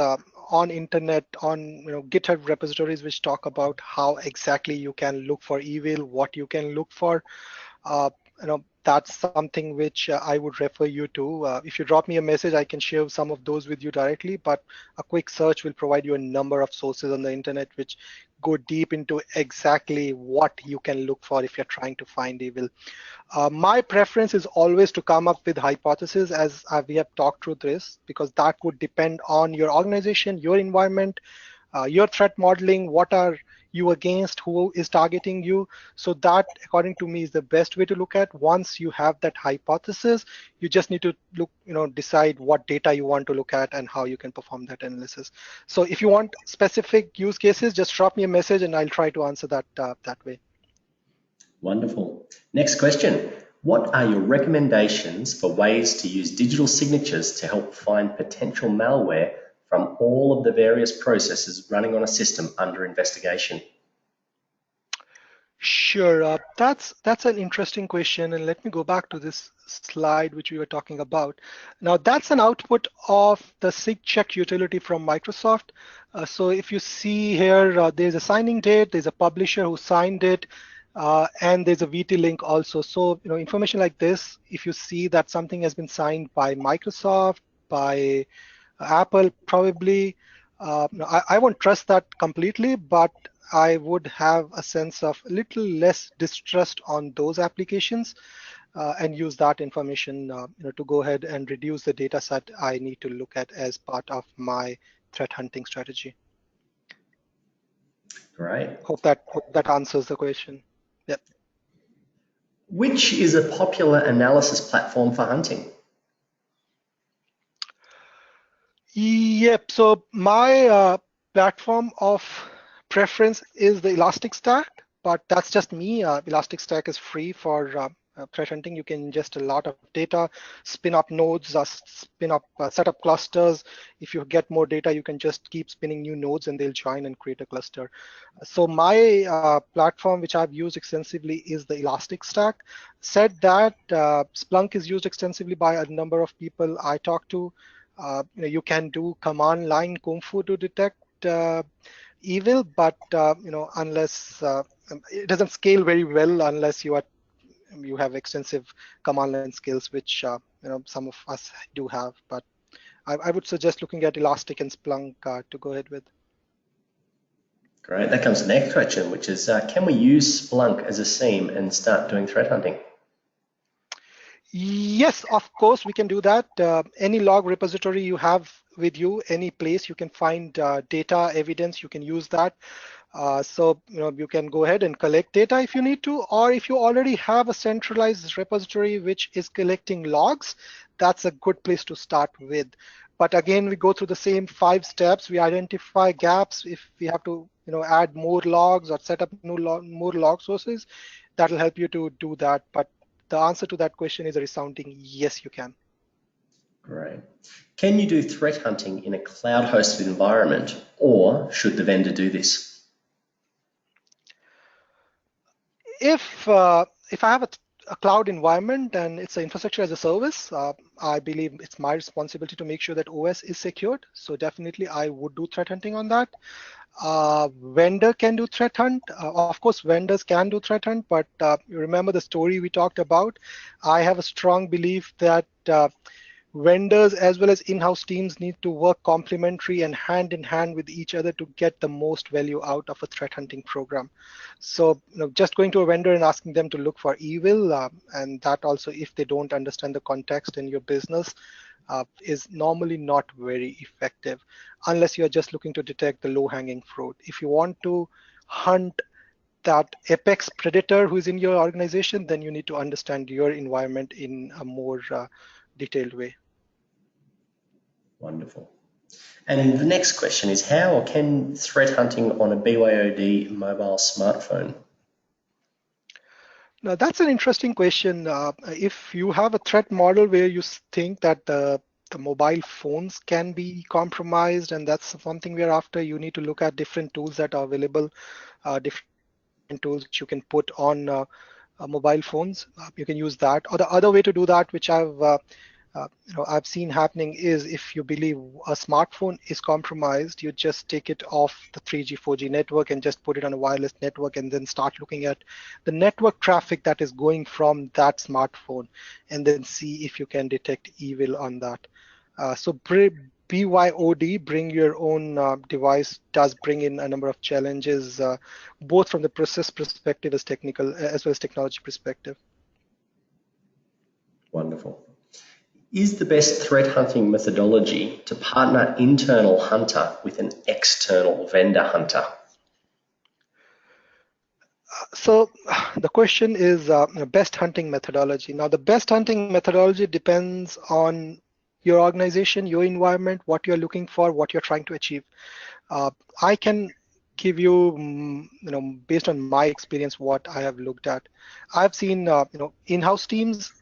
on internet, on GitHub repositories which talk about how exactly you can look for evil, what you can look for. That's something which I would refer you to. If you drop me a message, I can share some of those with you directly, but a quick search will provide you a number of sources on the internet which go deep into exactly what you can look for if you're trying to find evil. My preference is always to come up with hypotheses as we have talked through this, because that would depend on your organization, your environment, your threat modeling, what are you against, who is targeting you. So that, according to me, is the best way to look at. Once you have that hypothesis, you just need to look, decide what data you want to look at and how you can perform that analysis. So if you want specific use cases, just drop me a message and I'll try to answer that that way. Wonderful. Next question. What are your recommendations for ways to use digital signatures to help find potential malware from all of the various processes running on a system under investigation? Sure, that's an interesting question, and let me go back to this slide which we were talking about. Now that's an output of the SigCheck utility from Microsoft. So if you see here, there's a signing date, there's a publisher who signed it, and there's a VT link also. So information like this, if you see that something has been signed by Microsoft, by Apple, probably, I won't trust that completely, but I would have a sense of a little less distrust on those applications and use that information to go ahead and reduce the data set I need to look at as part of my threat hunting strategy. Great. Hope that answers the question. Yep. Which is a popular analysis platform for hunting? Yep. So my platform of preference is the Elastic Stack, but that's just me. Elastic Stack is free for threat hunting. You can ingest a lot of data, spin up nodes, set up clusters. If you get more data, you can just keep spinning new nodes and they'll join and create a cluster. So my platform, which I've used extensively, is the Elastic Stack. Said that, Splunk is used extensively by a number of people I talk to. You can do command line kung fu to detect evil, but unless it doesn't scale very well unless you have extensive command line skills, which some of us do have. But I would suggest looking at Elastic and Splunk to go ahead with. Great. That comes to the next question, which is, can we use Splunk as a SIEM and start doing threat hunting? Yes, of course, we can do that. Any log repository you have with you, any place you can find data, evidence, you can use that. So you can go ahead and collect data if you need to, or if you already have a centralized repository which is collecting logs, that's a good place to start with. But again, we go through the same 5 steps. We identify gaps. If we have to add more logs or set up more log sources, that'll help you to do that. But the answer to that question is a resounding yes, you can. Great. Can you do threat hunting in a cloud-hosted environment, or should the vendor do this? If I have a cloud environment and it's an infrastructure as a service, I believe it's my responsibility to make sure that OS is secured. So definitely I would do threat hunting on that. Vendor can do threat hunt. Of course, vendors can do threat hunt, but you remember the story we talked about. I have a strong belief that vendors as well as in-house teams need to work complementary and hand in hand with each other to get the most value out of a threat hunting program. So just going to a vendor and asking them to look for evil, and that also if they don't understand the context in your business, is normally not very effective unless you're just looking to detect the low-hanging fruit. If you want to hunt that apex predator who's in your organization, then you need to understand your environment in a more detailed way. Wonderful. And the next question is, how can threat hunting on a BYOD mobile smartphone? Now that's an interesting question. If you have a threat model where you think that the mobile phones can be compromised, and that's something we're after, you need to look at different tools that are available, different tools that you can put on mobile phones. You can use that. Or the other way to do that, which I've I've seen happening is if you believe a smartphone is compromised, you just take it off the 3G, 4G network and just put it on a wireless network and then start looking at the network traffic that is going from that smartphone and then see if you can detect evil on that. So BYOD, bring your own device, does bring in a number of challenges, both from the process perspective as technical as well as technology perspective. Wonderful. Is the best threat hunting methodology to partner internal hunter with an external vendor hunter? So the question is best hunting methodology. Now, the best hunting methodology depends on your organization, your environment, what you're looking for, what you're trying to achieve. I can give you, based on my experience, what I have looked at. I've seen, in-house teams,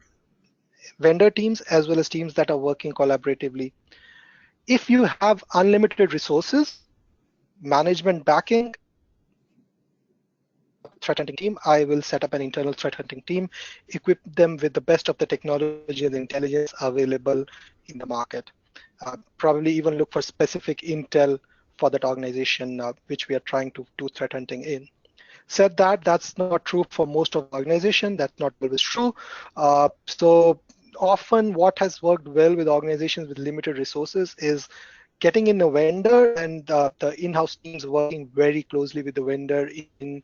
vendor teams, as well as teams that are working collaboratively. If you have unlimited resources, management backing, threat hunting team, I will set up an internal threat hunting team, equip them with the best of the technology and intelligence available in the market. Probably even look for specific intel for that organization, which we are trying to do threat hunting in. Said that, that's not true for most of the organization. That's not always true. So often what has worked well with organizations with limited resources is getting in a vendor and the in-house teams working very closely with the vendor in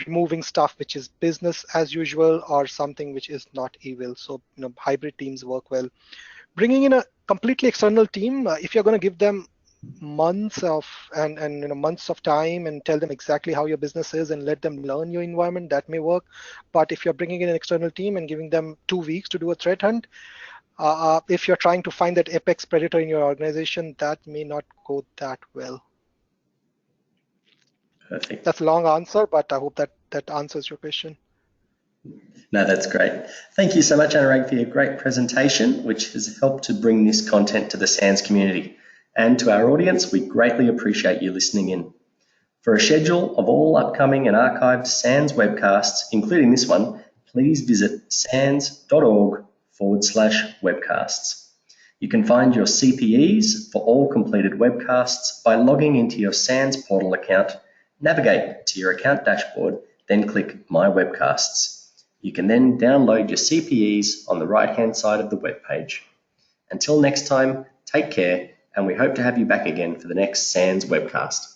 removing stuff which is business as usual or something which is not evil. So hybrid teams work well. Bringing in a completely external team, if you're going to give them months of months of time and tell them exactly how your business is and let them learn your environment, that may work. But if you're bringing in an external team and giving them 2 weeks to do a threat hunt, if you're trying to find that apex predator in your organization, that may not go that well. Perfect. That's a long answer, but I hope that answers your question. No, that's great. Thank you so much, Anurag, for your great presentation, which has helped to bring this content to the SANS community. And to our audience, we greatly appreciate you listening in. For a schedule of all upcoming and archived SANS webcasts, including this one, please visit sans.org/webcasts. You can find your CPEs for all completed webcasts by logging into your SANS portal account, navigate to your account dashboard, then click My Webcasts. You can then download your CPEs on the right-hand side of the web page. Until next time, take care, and we hope to have you back again for the next SANS webcast.